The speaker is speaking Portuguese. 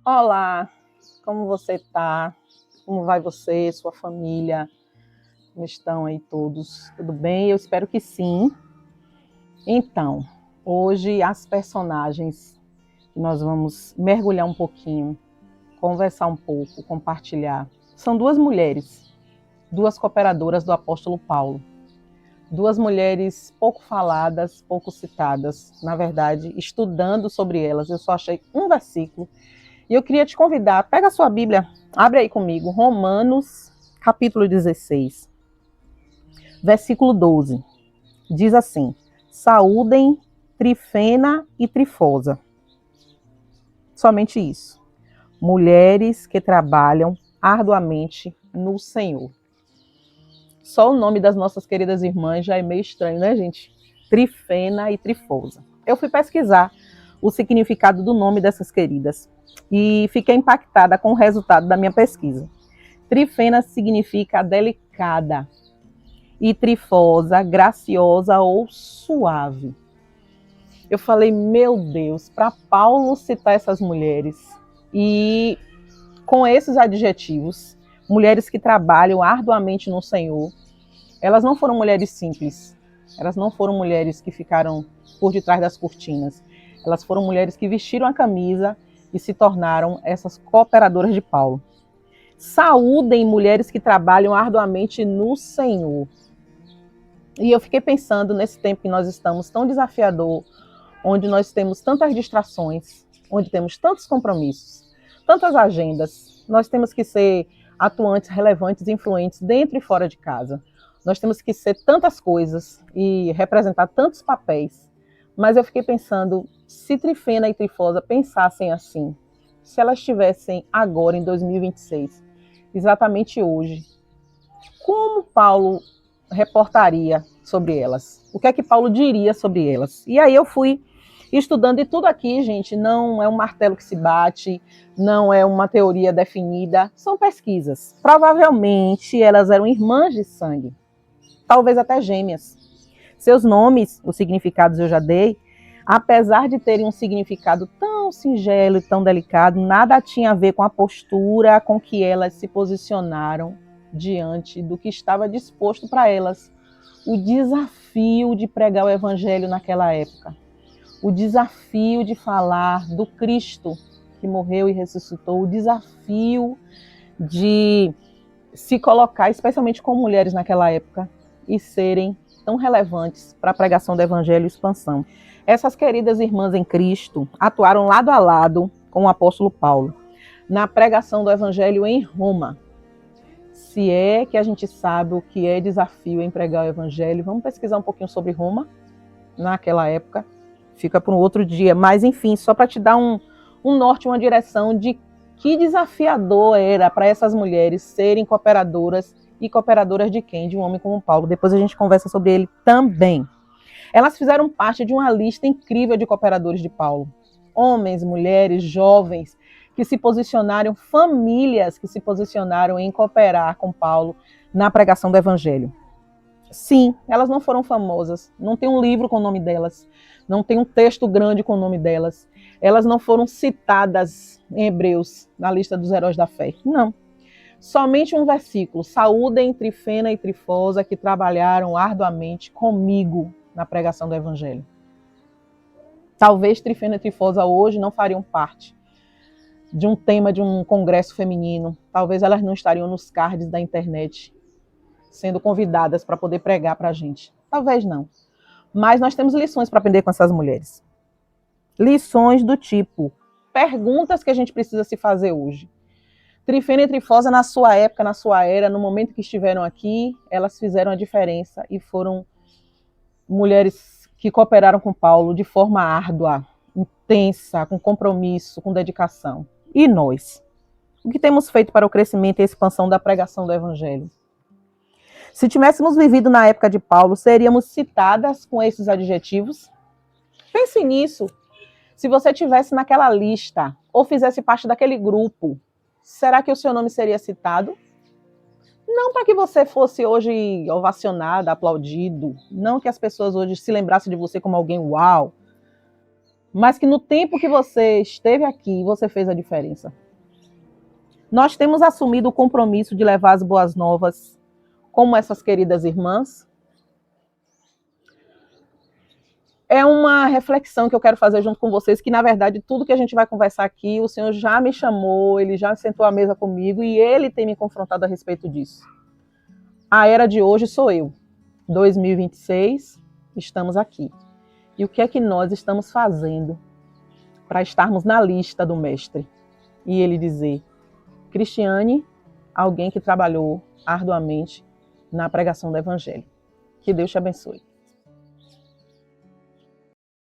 Olá, como você está? Como vai você, sua família? Como estão aí todos? Tudo bem? Eu espero que sim. Então, hoje as personagens que nós vamos mergulhar um pouquinho, conversar um pouco, compartilhar, são duas mulheres, duas cooperadoras do apóstolo Paulo. Duas mulheres pouco faladas, pouco citadas. Na verdade, estudando sobre elas, eu só achei um versículo. E eu queria te convidar, pega a sua Bíblia, abre aí comigo, Romanos, capítulo 16, versículo 12. Diz assim: saúdem Trifena e Trifosa. Somente isso. Mulheres que trabalham arduamente no Senhor. Só o nome das nossas queridas irmãs já é meio estranho, né, gente? Trifena e Trifosa. Eu fui pesquisar o significado do nome dessas queridas e fiquei impactada com o resultado da minha pesquisa. Trifena significa delicada e trifosa, graciosa ou suave. Eu falei, meu Deus, para Paulo citar essas mulheres e com esses adjetivos, mulheres que trabalham arduamente no Senhor, elas não foram mulheres simples, elas não foram mulheres que ficaram por detrás das cortinas, elas foram mulheres que vestiram a camisa e se tornaram essas cooperadoras de Paulo. Saúdem mulheres que trabalham arduamente no Senhor. E eu fiquei pensando nesse tempo que nós estamos tão desafiador, onde nós temos tantas distrações, onde temos tantos compromissos, tantas agendas, nós temos que ser atuantes, relevantes, influentes dentro e fora de casa. Nós temos que ser tantas coisas e representar tantos papéis. Mas eu fiquei pensando, se Trifena e Trifosa pensassem assim, se elas estivessem agora em 2026, exatamente hoje, como Paulo reportaria sobre elas? O que é que Paulo diria sobre elas? E aí eu fui estudando, e tudo aqui, gente, não é um martelo que se bate, não é uma teoria definida, são pesquisas. Provavelmente elas eram irmãs de sangue, talvez até gêmeas. Seus nomes, os significados eu já dei, apesar de terem um significado tão singelo e tão delicado, nada tinha a ver com a postura com que elas se posicionaram diante do que estava disposto para elas. O desafio de pregar o evangelho naquela época. O desafio de falar do Cristo que morreu e ressuscitou. O desafio de se colocar, especialmente com mulheres naquela época, e serem tão relevantes para a pregação do evangelho e expansão. Essas queridas irmãs em Cristo atuaram lado a lado com o apóstolo Paulo na pregação do evangelho em Roma. Se é que a gente sabe o que é desafio em pregar o evangelho, vamos pesquisar um pouquinho sobre Roma naquela época. Fica para um outro dia, mas enfim, só para te dar um norte, uma direção de que desafiador era para essas mulheres serem cooperadoras, e cooperadoras de quem? De um homem como Paulo. Depois a gente conversa sobre ele também. Elas fizeram parte de uma lista incrível de cooperadores de Paulo. Homens, mulheres, jovens, que se posicionaram, famílias que se posicionaram em cooperar com Paulo na pregação do evangelho. Sim, elas não foram famosas, não tem um livro com o nome delas, não tem um texto grande com o nome delas, elas não foram citadas em Hebreus, na lista dos heróis da fé, não. Somente um versículo, saúdem Trifena e Trifosa que trabalharam arduamente comigo na pregação do evangelho. Talvez Trifena e Trifosa hoje não fariam parte de um tema de um congresso feminino, talvez elas não estariam nos cards da internet, sendo convidadas para poder pregar para a gente. Talvez não. Mas nós temos lições para aprender com essas mulheres. Lições do tipo, perguntas que a gente precisa se fazer hoje. Trifena e Trifosa, na sua época, na sua era, no momento que estiveram aqui, elas fizeram a diferença e foram mulheres que cooperaram com Paulo de forma árdua, intensa, com compromisso, com dedicação. E nós? O que temos feito para o crescimento e a expansão da pregação do evangelho? Se tivéssemos vivido na época de Paulo, seríamos citadas com esses adjetivos? Pense nisso. Se você tivesse naquela lista ou fizesse parte daquele grupo, será que o seu nome seria citado? Não para que você fosse hoje ovacionado, aplaudido, não que as pessoas hoje se lembrassem de você como alguém uau, mas que no tempo que você esteve aqui, você fez a diferença. Nós temos assumido o compromisso de levar as boas novas, como essas queridas irmãs. É uma reflexão que eu quero fazer junto com vocês, que na verdade tudo que a gente vai conversar aqui, o Senhor já me chamou, Ele já sentou à mesa comigo e Ele tem me confrontado a respeito disso. A era de hoje sou eu. 2026, estamos aqui. E o que é que nós estamos fazendo para estarmos na lista do Mestre? E Ele dizer, Cristiane, alguém que trabalhou arduamente na pregação do Evangelho. Que Deus te abençoe.